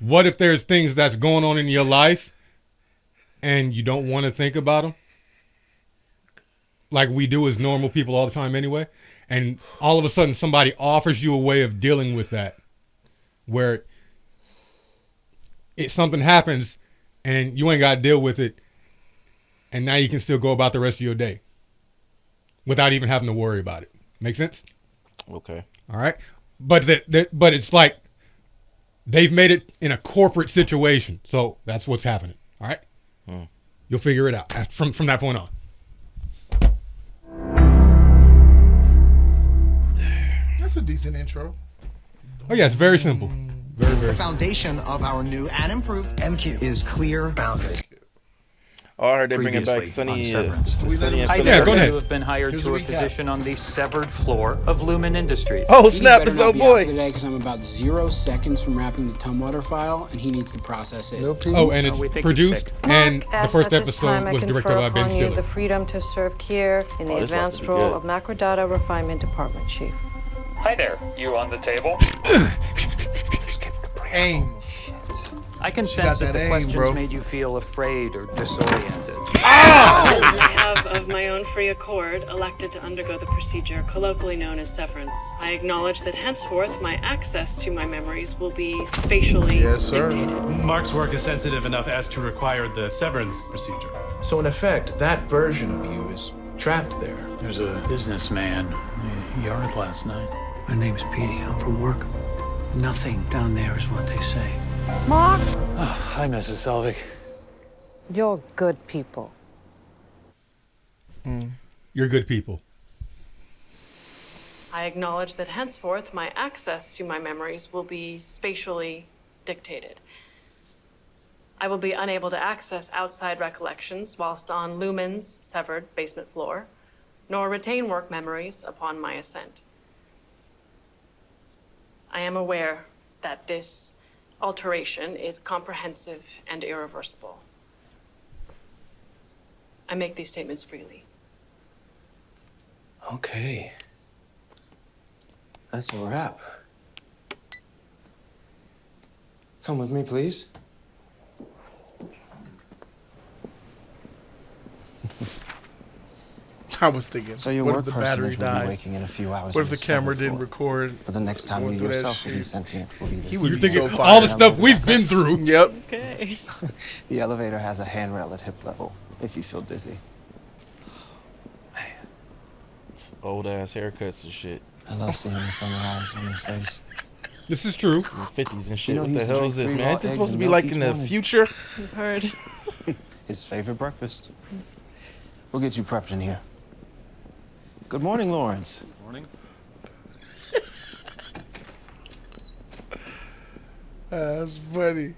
What if there's things that's going on in your life and you don't want to think about them? Like we do as normal people all the time anyway. And all of a sudden somebody offers you a way of dealing with that where something happens and you ain't got to deal with it. And now you can still go about the rest of your day without even having to worry about it. Make sense? Okay. All right. But but it's like they've made it in a corporate situation. So that's what's happening. All right. You'll figure it out from that point on. That's a decent intro. Oh, yeah. It's very simple. Very, very The simple. foundation of our new and improved MQ is clear boundaries. Oh, I heard they're bringing back Previously Sunny. on Severance. Sunny and Yeah, Philip. go ahead. You have been hired Here's to a a recap. position on the severed floor of Lumen Industries. Oh, snap. It's old boy. Because I'm about 0 seconds from wrapping the Tumwater file, and he needs to process it. Oh, and it's we think he's produced, sick. and Mark, the first at this time, episode I was confer directed by Ben upon you Stiller. the freedom to serve here in the Oh, this about to advanced be role good. of Macrodata Refinement Department Chief. Hi there. You on the table? Aim. I can got sense that that the aim, questions bro. made you feel afraid or disoriented. I have, of my own free accord, elected to undergo the procedure colloquially known as severance. I acknowledge that henceforth my access to my memories will be spatially Yes, sir. dictated. Mark's work is sensitive enough as to require the severance procedure. So in effect, that version of you is trapped there. There's a businessman. He yarded last night. My name's Petey. I'm from work. Nothing down there is what they say. Mark, Hi, Mrs. Selvig. you're good people. You're good people. I acknowledge that henceforth my access to my memories will be spatially dictated. I will be unable to access outside recollections whilst on Lumen's severed basement floor, nor retain work memories upon my ascent. I am aware that this alteration is comprehensive and irreversible. I make these statements freely. Okay. That's a wrap. Come with me, please. I was thinking, So your what work if the battery personage will be died? waking in a few hours. What on if the the camera seventh didn't floor. record? But the next time Going you through that yourself will be shit? sentient, will be He this. would You're be thinking so all the fired. stuff we've been through. Yep. Okay. The elevator has a handrail at hip level if you feel dizzy. Old ass haircuts and shit. I love seeing the sunrise on his face. This is true. 50s and shit. You know, What he the used to hell drink is this, 3 man? raw Ain't this eggs supposed to and be milk like each in the morning. future? You've heard. His favorite breakfast. We'll get you prepped in here. Good morning, Lawrence. Morning. That's funny.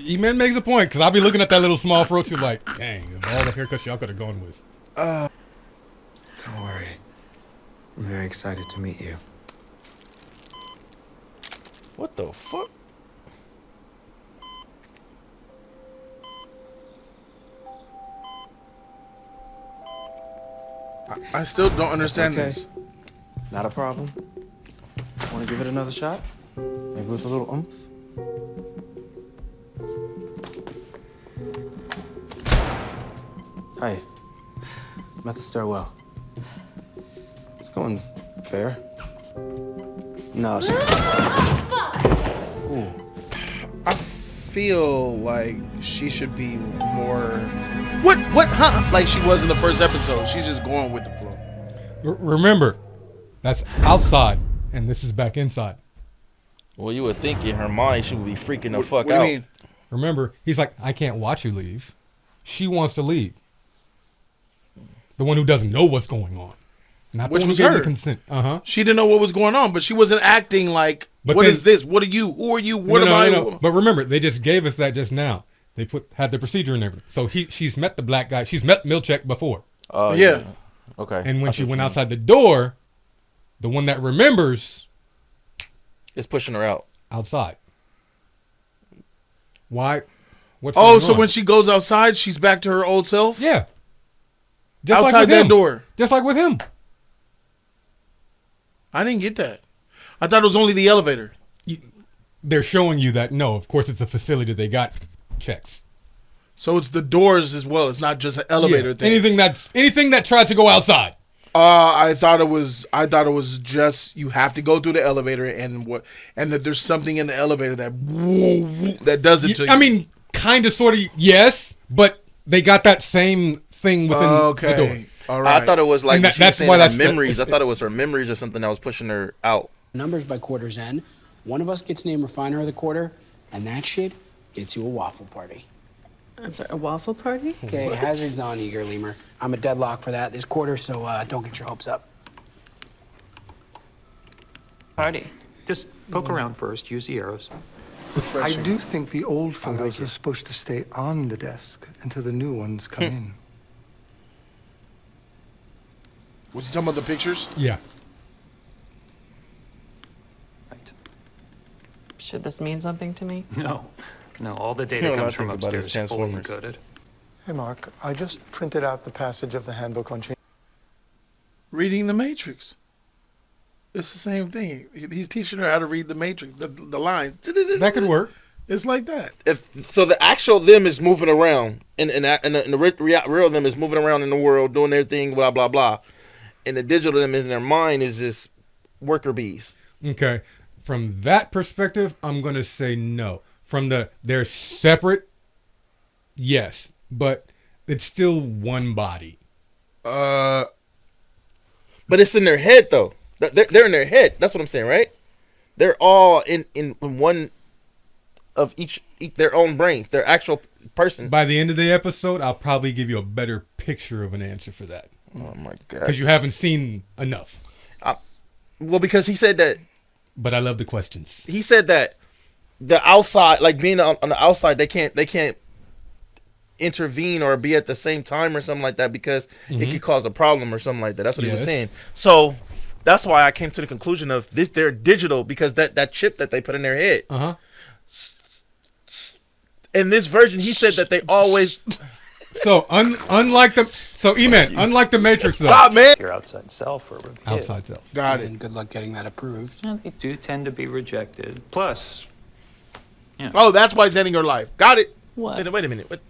E-Man makes a point, because I'll be looking at that little small fro too like, dang, of all the haircuts y'all could have gone with. Don't worry. I'm very excited to meet you. What the fuck? I still don't understand okay. this. Not a problem. Want to give it another shot? Maybe with a little oomph? Hi. I'm at the stairwell. It's going fair. No, she's... Ooh. I feel like she should be more. What? Huh? Like she was in the first episode. She's just going with the flow. Remember, that's outside, and this is back inside. Well, you would think in her mind she would be freaking the fuck What do out. you mean? Remember, he's like, I can't watch you leave. She wants to leave. The one who doesn't know what's going on. Not Which the one was who gave her. the consent. Uh-huh. She didn't know what was going on, but she wasn't acting like, But "What then- is this? What are you? Who are you? What No, am no, I?" no, no. But remember, they just gave us that just now. They had the procedure and everything. So she's met the black guy. She's met Milchek before. Oh, Yeah. Okay. And when I she see what went you mean. outside the door, the one that remembers, It's pushing her out. outside. Why? What's Oh, going so on? when she goes outside, she's back to her old self? Yeah. Just like Outside with that him. door. Just like with him. I didn't get that. I thought it was only the elevator. They're showing you that no, of course it's a facility. They got checks. So it's the doors as well. It's not just an elevator thing. Anything that tried to go outside. I thought it was just you have to go through the elevator and that there's something in the elevator that does it to you. I mean, kind of, sort of, yes, but they got that same thing within the door. All right. I thought it was like that's why that's memories. I thought it was her memories or something that was pushing her out. Numbers by quarter's end. One of us gets named refiner of the quarter, and that shit gets you a waffle party. I'm sorry, a waffle party? Okay, hazards on, Eager Lemur. I'm a deadlock for that this quarter, so don't get your hopes up. Party. Just poke around first, use the arrows. I do think the old photos are supposed to stay on the desk until the new ones come in. Was you talking about the pictures? Yeah. Right. Should this mean something to me? No, all the data comes from upstairs, fully Transformers. encoded. Hey, Mark, I just printed out the passage of the handbook on change. Reading the Matrix. It's the same thing. He's teaching her how to read the Matrix, the lines. That could work. It's like that. So the actual them is moving around, and the real them is moving around in the world, doing their thing, blah blah blah, and the digital them in their mind is just worker bees. Okay. From that perspective, I'm going to say no. From they're separate, yes, but it's still one body. But it's in their head though. They're in their head. That's what I'm saying, right? They're all in one of each their own brains. Their actual person. By the end of the episode, I'll probably give you a better picture of an answer for that. Oh my god! Because you haven't seen enough. Well, because he said that. But I love the questions. He said that the outside, like being on the outside, they can't intervene or be at the same time or something like that because it could cause a problem or something like that. That's what he was saying. So that's why I came to the conclusion of this. They're digital because that chip that they put in their head. In this version, he said that they always. So unlike the Matrix, though. Stop, man. Your outside self or review. Outside self. Got And it. good luck getting that approved. They do tend to be rejected. Plus, Oh, that's why he's ending her life. Got it. What? Wait a minute. What?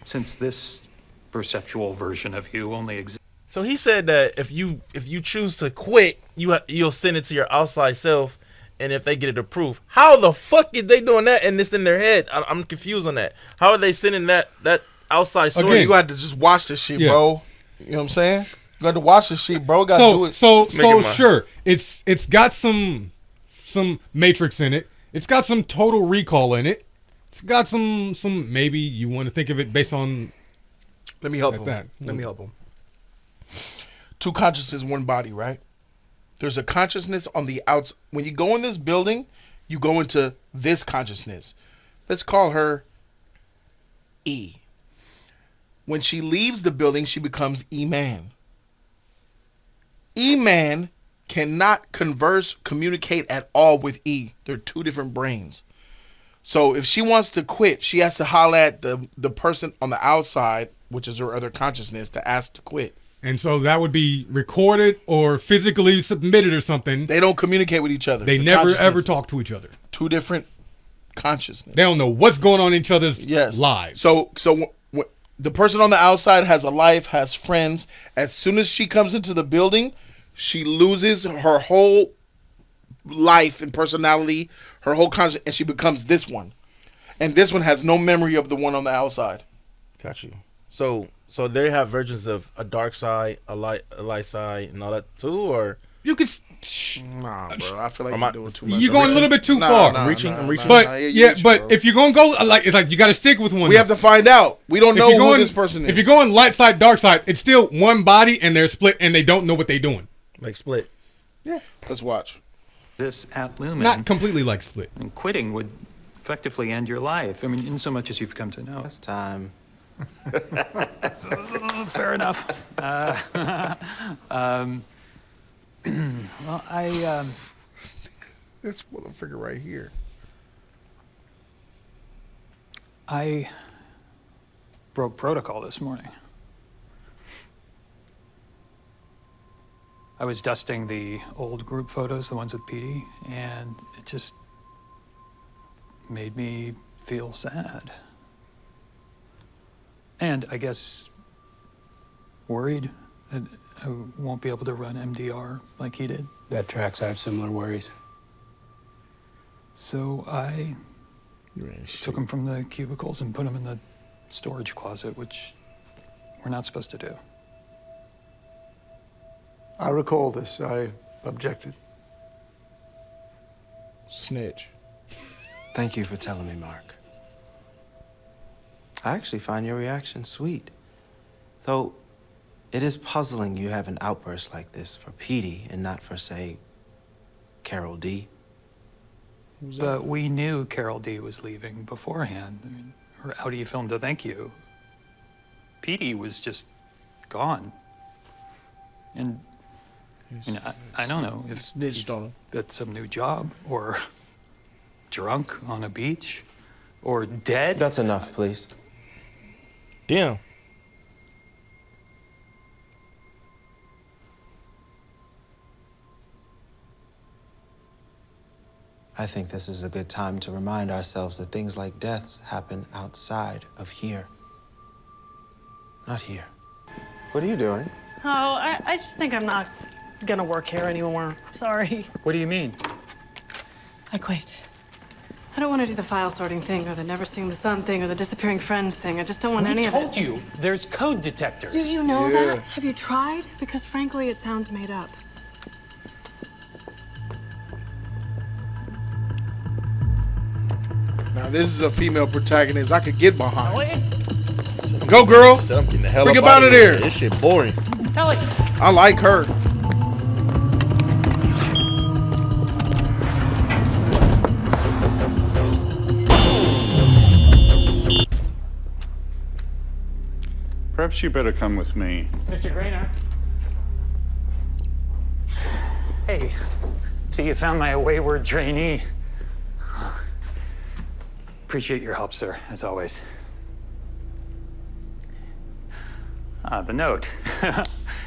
since this perceptual version of you only exists. So he said that if you choose to quit, you'll send it to your outside self, and if they get it approved, how the fuck is they doing that and this in their head? I'm confused on that. How are they sending that outside source? Again, you got to just watch this shit, bro. You know what I'm saying? You got to watch this shit, bro. Got to do it. So sure, it's got some Matrix in it. It's got some Total Recall in it. It's got some maybe you want to think of it based on. Let me help like him. that. Let me help him. Two consciousnesses, one body, right? There's a consciousness on the outs. When you go in this building, you go into this consciousness. Let's call her E. When she leaves the building, she becomes E-Man. E-Man cannot communicate at all with E. They're two different brains. So if she wants to quit, she has to holler at the person on the outside, which is her other consciousness, to ask to quit. And so that would be recorded or physically submitted or something. They don't communicate with each other. They never ever talk to each other. Two different consciousness. They don't know what's going on in each other's lives. So the person on the outside has a life, has friends. As soon as she comes into the building, she loses her whole life and personality, her whole conscience, and she becomes this one. And this one has no memory of the one on the outside. Got you. So they have versions of a dark side, a light side, and all that too, or you could. Nah, bro. I feel like you're doing too much. You're going a little bit too far. I'm reaching. But if you're gonna go it's like you got to stick with one. We have to find out. We don't know who this person is. If you're going light side, dark side, it's still one body and they're split and they don't know what they're doing. Like Split. Yeah. Let's watch. This at Lumen. Not completely like Split. And quitting would effectively end your life. I mean, in so much as you've come to know. This time. Fair enough. Well, This motherfucker right here. I broke protocol this morning. I was dusting the old group photos, the ones with Petey, and it just made me feel sad. And I guess worried that I won't be able to run MDR like he did. That tracks. I have similar worries. So I took him from the cubicles and put him in the storage closet, which we're not supposed to do. I recall this. I objected. Snitch. Thank you for telling me, Mark. I actually find your reaction sweet. Though, it is puzzling you have an outburst like this for Petey and not for, say, Carol D. But we knew Carol D was leaving beforehand. I mean, her Outie filmed a thank you. Petey was just gone. And I don't know if snitched on him. Got some new job, or drunk on a beach, or dead. That's enough, please. Damn. I think this is a good time to remind ourselves that things like deaths happen outside of here. Not here. What are you doing? Oh, I just think I'm not gonna work here anymore. Sorry. What do you mean? I quit. I don't want to do the file sorting thing, or the never seeing the sun thing, or the disappearing friends thing. I just don't want any of it. I told you, there's code detectors. Do you know that? Have you tried? Because frankly, it sounds made up. Now this is a female protagonist I could get behind. Go, girl. Said I'm getting the hell Think up about out it of here. This shit boring. Ellie. I like her. Perhaps you better come with me. Mr. Grainer. Hey, see, you found my wayward trainee. Appreciate your help, sir, as always. The note.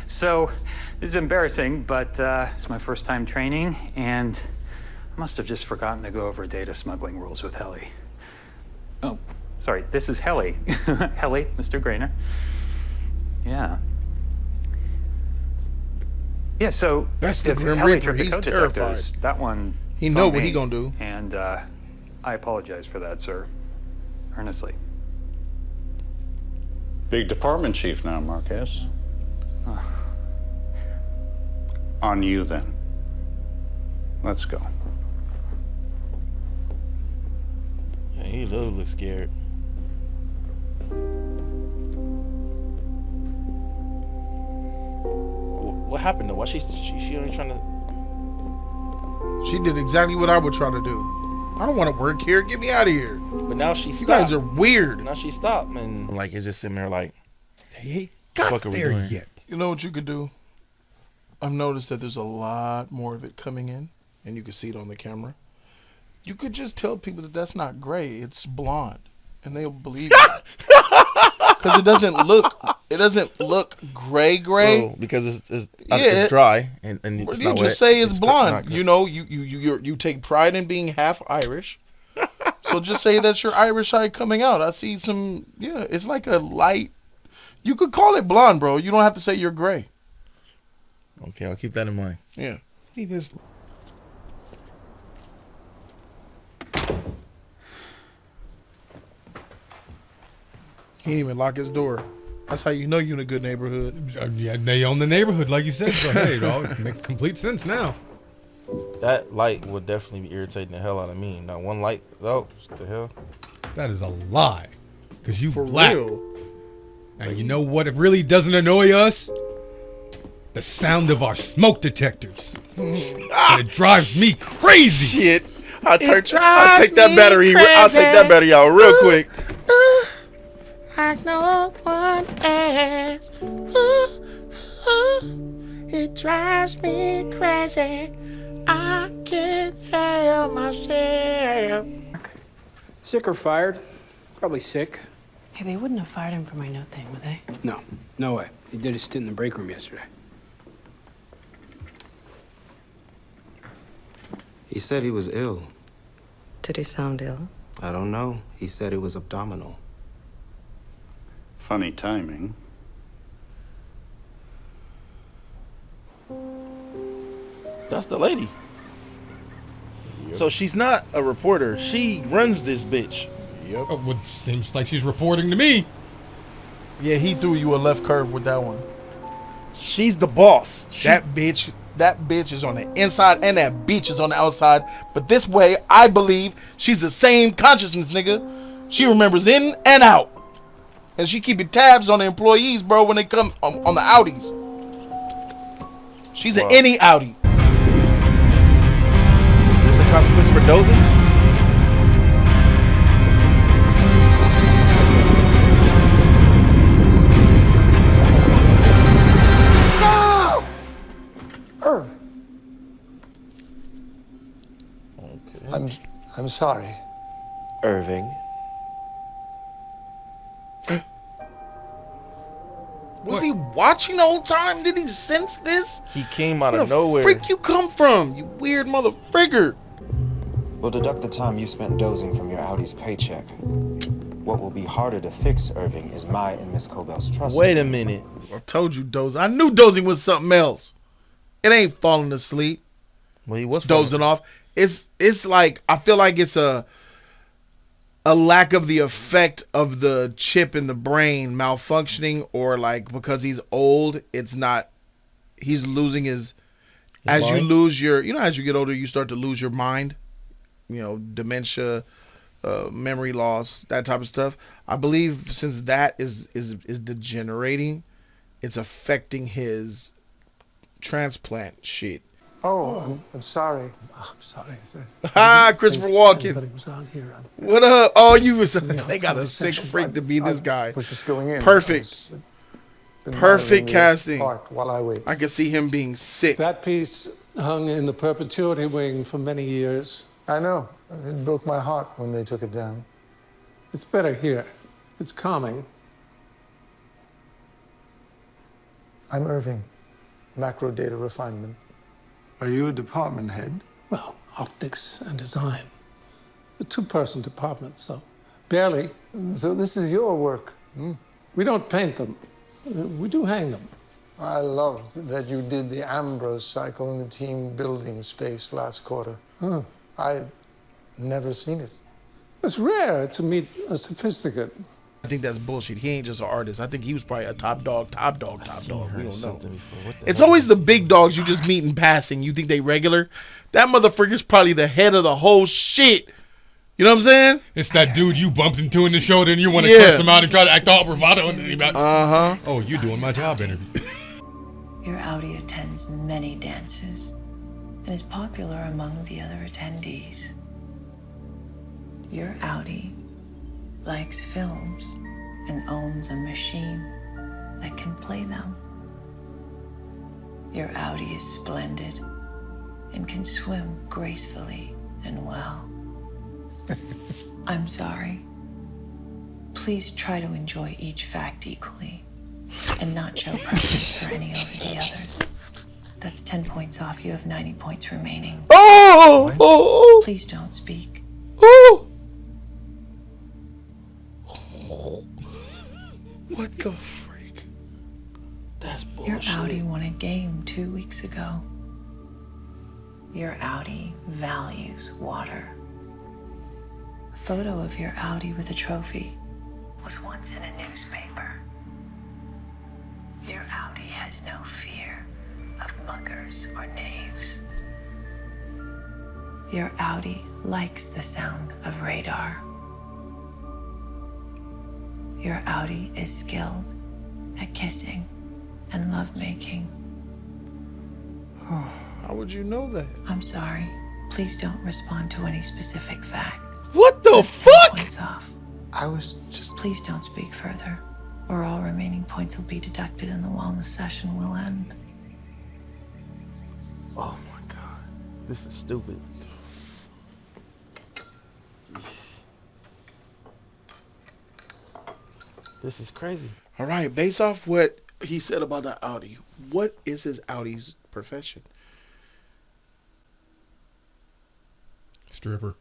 So, this is embarrassing, but it's my first time training, and I must have just forgotten to go over data smuggling rules with Helly. Oh, sorry, this is Helly. Helly, Mr. Grainer. Yeah. Yeah, so That's the if Grim Helly Reaper. tripped the He's code terrified. detectors, that one. He it's know on what me. he gonna do. And I apologize for that, sir. Earnestly. Big department chief now, Marquez. On you, then. Let's go. Yeah, he looks scared. What happened though? Why she only trying to? She did exactly what I would try to do. I don't want to work here. Get me out of here. But now she stopped. You guys are weird. Now she stopped, and like it's just sitting there like, they ain't got there yet. You know what you could do? I've noticed that there's a lot more of it coming in, and you can see it on the camera. You could just tell people that that's not gray; it's blonde, and they'll believe it. Because it doesn't look gray. oh, because it's dry and it's you not just wet. say it's It's blonde. not You know, you take pride in being half Irish. So just say that's your Irish side coming out. I see some. Yeah, it's like a light. You could call it blonde, bro. You don't have to say you're gray. Okay, I'll keep that in mind. Yeah. Leave his. He didn't even lock his door. That's how you know you're in a good neighborhood. Yeah, they own the neighborhood, like you said. So hey, it makes complete sense now. That light would definitely be irritating the hell out of me. Not one light. Oh, what the hell? That is a lie. Because you For black. real. Now, you know what it really doesn't annoy us? The sound of our smoke detectors. And it drives me crazy. Shit. I'll take that battery. I'll take that battery out real quick. Like no one else. It drives me crazy. I can't help myself. Sick or fired? Probably sick. Hey, they wouldn't have fired him for my note thing, would they? No, no way. He did a stint in the break room yesterday. said he was ill. Did he sound ill? I don't know. He said it was abdominal. Funny timing. That's the lady. So she's not a reporter. She runs this bitch. Yep. Oh, well, seems like she's reporting to me. Yeah, he threw you a left curve with that one. She's the boss. That bitch is on the inside and that bitch is on the outside. But this way, I believe she's the same consciousness, nigga. She remembers in and out. And she keeping tabs on the employees, bro, when they come on the Outies. She's an any Outie. Is this the consequence for dozing? I'm sorry. Irving. Was he watching the whole time? Did he sense this? He came out Where of the nowhere. freak you come from, you weird motherfucker? We'll deduct the time you spent dozing from your Audi's paycheck. What will be harder to fix, Irving, is my and Miss Cobell's trust. Wait a minute. I told you dozing. I knew dozing was something else. It ain't falling asleep. Well, he was dozing off. It's like, I feel like it's a lack of the effect of the chip in the brain malfunctioning, or like because he's old, it's not, he's losing his as mind? you lose your, as you get older, you start to lose your mind, dementia, memory loss, that type of stuff. I believe since that is degenerating, it's affecting his transplant shit. Oh, I'm sorry. I'm sorry, sir. Ha, Christopher Walken. Everybody was out here. What up? Oh, you was. They got a sick freak to be this guy. Was just going in. Perfect. Perfect casting. While I wait. I can see him being sick. That piece hung in the perpetuity wing for many years. I know. It broke my heart when they took it down. It's better here. It's calming. I'm Irving. Macrodata refinement. Are you a department head? Well, optics and design. A two-person department, so barely. So this is your work? We don't paint them. We do hang them. I loved that you did the Ambrose cycle in the team building space last quarter. I'd never seen it. It's rare to meet a sophisticate. I think that's bullshit. He ain't just an artist. I think he was probably a top dog. We don't know. It's always the big dogs you just meet in passing. You think they regular? That motherfucker's probably the head of the whole shit. You know what I'm saying? It's that dude you bumped into in the shoulder and you want to curse him out and try to act all bravado. Oh, you doing my job interview. Your Outie attends many dances and is popular among the other attendees. Your Outie likes films and owns a machine that can play them. Your Outie is splendid and can swim gracefully and well. I'm sorry. Please try to enjoy each fact equally and not show preference for any over the others. That's 10 points off. You have 90 points remaining. Please don't speak. What the freak? That's bullshit. Your Outie won a game 2 weeks ago. Your Outie values water. A photo of your Outie with a trophy was once in a newspaper. Your Outie has no fear of muggers or knaves. Your Outie likes the sound of radar. Your Outie is skilled at kissing and lovemaking. How would you know that? I'm sorry. Please don't respond to any specific fact. What the fuck? Points off. I was just... Please don't speak further, or all remaining points will be deducted and the wellness session will end. Oh my god. This is stupid. This is crazy. All right, based off what he said about the Outie, what is his Outie's profession? stripper.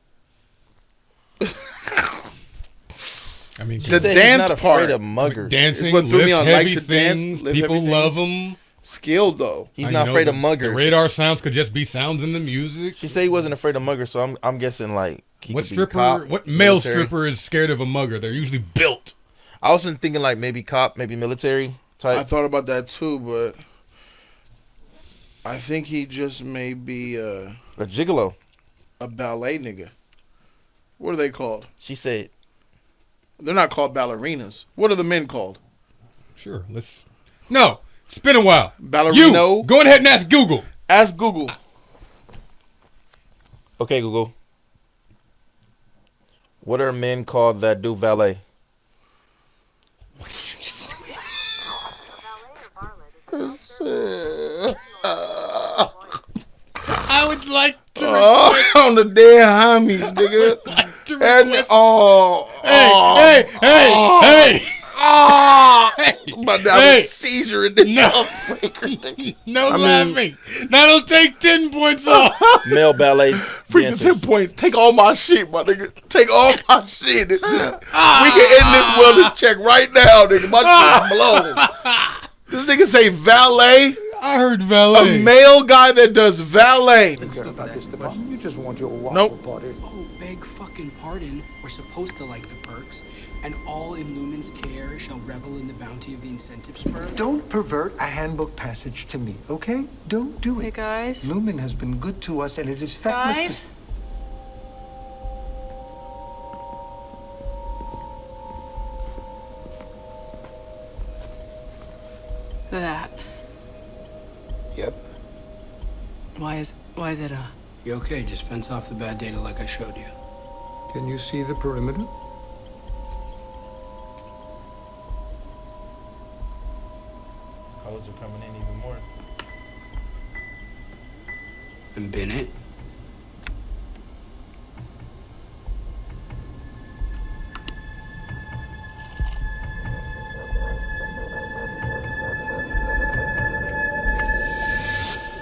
I mean, the dance part of muggers. Dancing, is what threw me on. heavy Like to dance, things. lift People heavy love things. them. Skilled though. He's not afraid of The muggers. radar sounds could just be sounds in the music. She said he wasn't afraid of muggers, so I'm guessing like he What could be stripper? cop, What male military. stripper is scared of a mugger? They're usually built. I was thinking like maybe cop, maybe military type. I thought about that too, but I think he just may be a gigolo, a ballet nigga. What are they called? She said they're not called ballerinas. What are the men called? Sure, No, it's been a while. Ballerino. You go ahead and ask Google. Ask Google. Okay, Google. What are men called that do valet? I would like to on the dead homies, nigga. Hey! I'm about to have a seizure in this motherfucker. No laughing. That'll take 10 points off. Male ballet. Freaking 10 points. Take all my shit, my nigga. Take all my shit. We can end this wellness check right now, nigga. My shit blown. This nigga say valet. I heard valet. A male guy that does valet. You just want your waffle party. Oh, beg fucking pardon. We're supposed to like the perks, and all in Lumen's care shall revel in the bounty of the incentive spur. Don't pervert a handbook passage to me, okay? Don't do it. Hey, guys. Lumen has been good to us, and it is feckless Guys? That. Yep. Why is it You okay? Just fence off the bad data like I showed you. Can you see the perimeter? Colors are coming in even more. And bin it.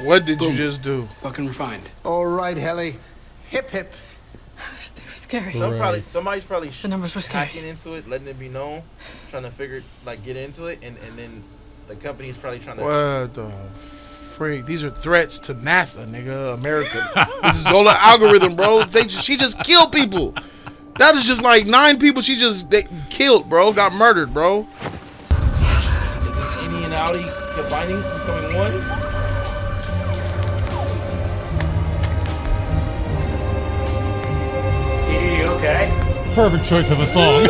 What did you just do? Fucking refined. All right, Helly. Hip hip. They were scary. Somebody's probably The numbers were scary. hacking into it, letting it be known, trying to get into it, and then the company's probably trying to. What the freak? These are threats to NASA, nigga. America. This is all an algorithm, bro. She just killed people. That is just like 9 people they killed, bro. Got murdered, bro. Indy and Outie combining, becoming one. Okay. Perfect choice of a song.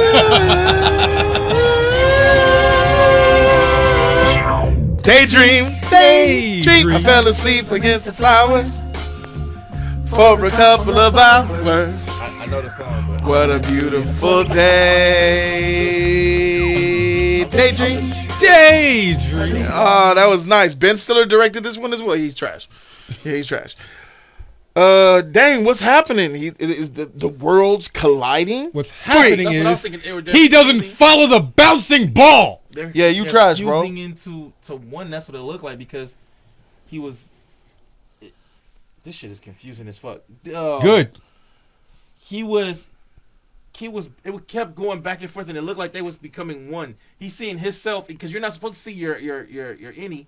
Daydream. I fell asleep against the flowers for a couple of hours. I know the song, but What a beautiful day. Daydream. Oh, that was nice. Ben Stiller directed this one as well. He's trash. Yeah, he's trash. Dang, what's happening? Is the worlds colliding? What's happening That's what I was is thinking. he doesn't follow the bouncing ball. Yeah, you trash, bro. Fusing into one. That's what it looked like because he was. This shit is confusing as fuck. Good. It kept going back and forth, and it looked like they was becoming one. He's seeing himself because you're not supposed to see your innie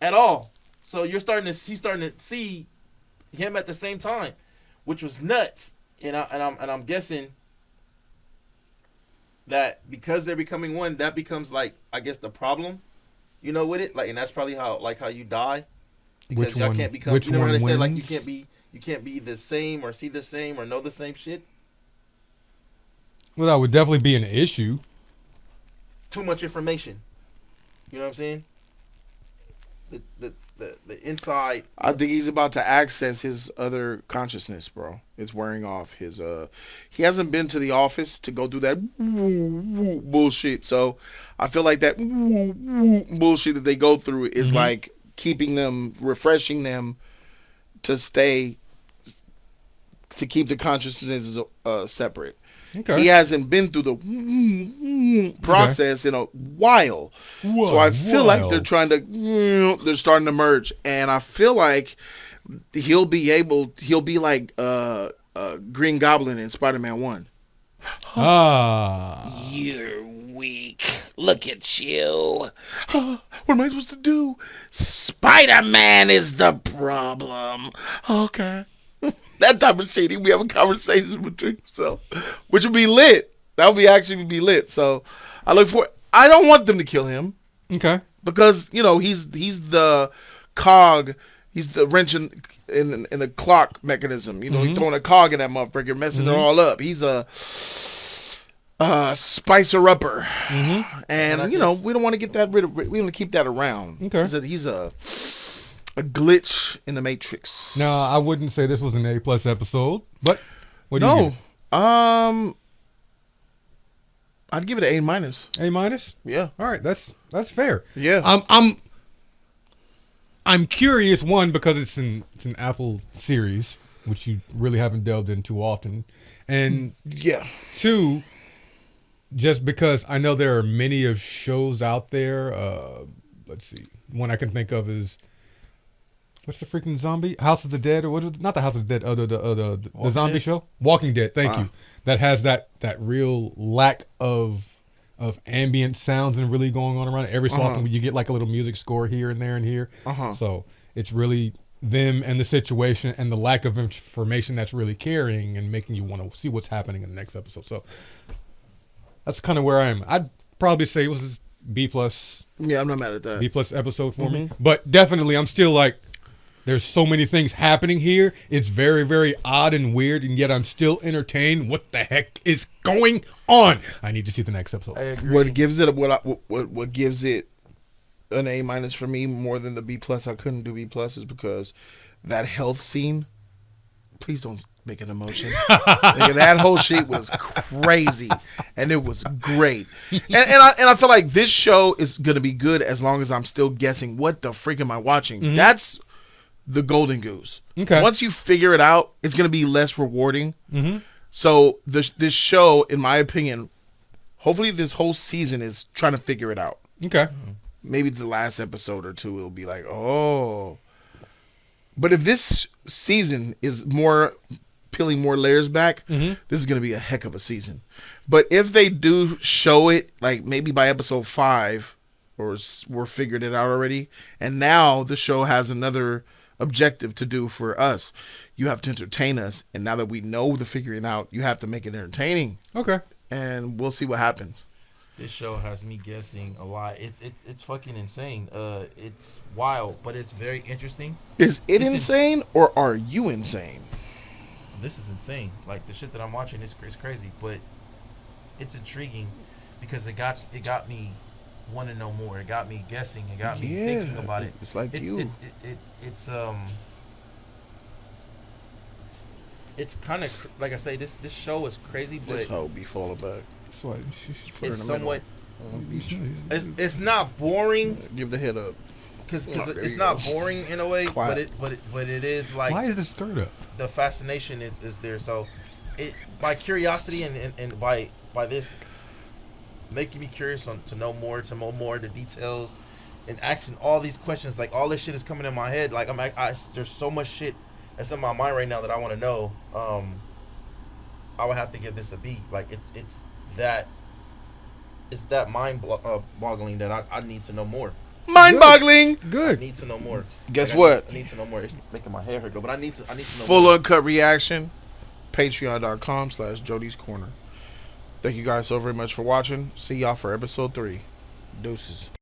at all. So he's starting to see him at the same time, which was nuts. And I'm guessing that because they're becoming one, that becomes like I guess the problem, with it. Like, and that's probably how you die because y'all can't become. Which you know one what I said? wins? Like you can't be the same or see the same or know the same shit. Well, that would definitely be an issue. Too much information. You know what I'm saying? The inside. I think he's about to access his other consciousness, bro. It's wearing off his he hasn't been to the office to go do that bullshit. So I feel like that bullshit that they go through is like keeping them, refreshing them to keep the consciousness separate. Okay. He hasn't been through the process in a while. So I feel like they're they're starting to merge. And I feel like he'll be like Green Goblin in Spider-Man 1. You're weak. Look at you. What am I supposed to do? Spider-Man is the problem. Okay. That type of shit. We having conversations between himself, which would be lit. That would be actually be lit. So I look for. I don't want them to kill him. Okay. Because he's the cog. He's the wrench in the clock mechanism. He's throwing a cog in that motherfucker, messing it all up. He's a spicer upper, and we don't want to get that rid of. We want to keep that around. Okay. He's a glitch in the matrix. No, I wouldn't say this was an A+ episode, but what do you give it? I'd give it an A-. A-? Yeah. All right, that's fair. Yeah. I'm curious, one, because it's an Apple series, which you really haven't delved into often, and two, just because I know there are many of shows out there. Let's see, one I can think of is, what's the freaking zombie? House of the Dead, or what is it? Not the House of the Dead, the zombie show? Walking Dead, thank you. That has that real lack of ambient sounds and really going on around it. Every so often you get like a little music score here and there and here. So it's really them and the situation and the lack of information that's really carrying and making you want to see what's happening in the next episode. So that's kind of where I am. I'd probably say it was B+. Yeah, I'm not mad at that. B+ episode for me. But definitely I'm still like, there's so many things happening here. It's very, very odd and weird, and yet I'm still entertained. What the heck is going on? I need to see the next episode. I agree. What gives it what gives it an A- for me more than the B+? I couldn't do B+ is because that health scene. Please don't make an emotion. Nigga, that whole shit was crazy, and it was great. And I feel like this show is gonna be good as long as I'm still guessing what the freak am I watching. That's the golden goose. Okay. Once you figure it out, it's gonna be less rewarding. So this show, in my opinion, hopefully this whole season is trying to figure it out. Okay. Maybe the last episode or two, it'll be like, oh. But if this season is more peeling more layers back, this is gonna be a heck of a season. But if they do show it, like maybe by episode 5, or we're figured it out already, and now the show has another objective to do for us. You have to entertain us, and now that we know the figuring out, you have to make it entertaining. Okay. And we'll see what happens. This show has me guessing a lot. It's fucking insane. It's wild, but it's very interesting. Is it insane or are you insane? This is insane. Like the shit that I'm watching is crazy, but it's intriguing because it got me want to know more. It got me guessing. It got me thinking about it. It's like you. It's kind of like I say. This show is crazy, but this hoe be falling back. That's why it's somewhat. It's not boring. Give the head up. Because it's not boring in a way, but it is like. Why is the skirt up? The fascination is there. So, by curiosity and by this. Making me curious to know more the details, and asking all these questions. Like all this shit is coming in my head. Like there's so much shit that's in my mind right now that I want to know. I would have to give this a B. Like it's that mind boggling that I need to know more. Mind boggling. Good. I need to know more. Guess what? I need to know more. It's making my hair hurt though, but I need to know Full more. uncut reaction. Patreon.com/Jody's Corner. Thank you guys so very much for watching. See y'all for episode 3. Deuces.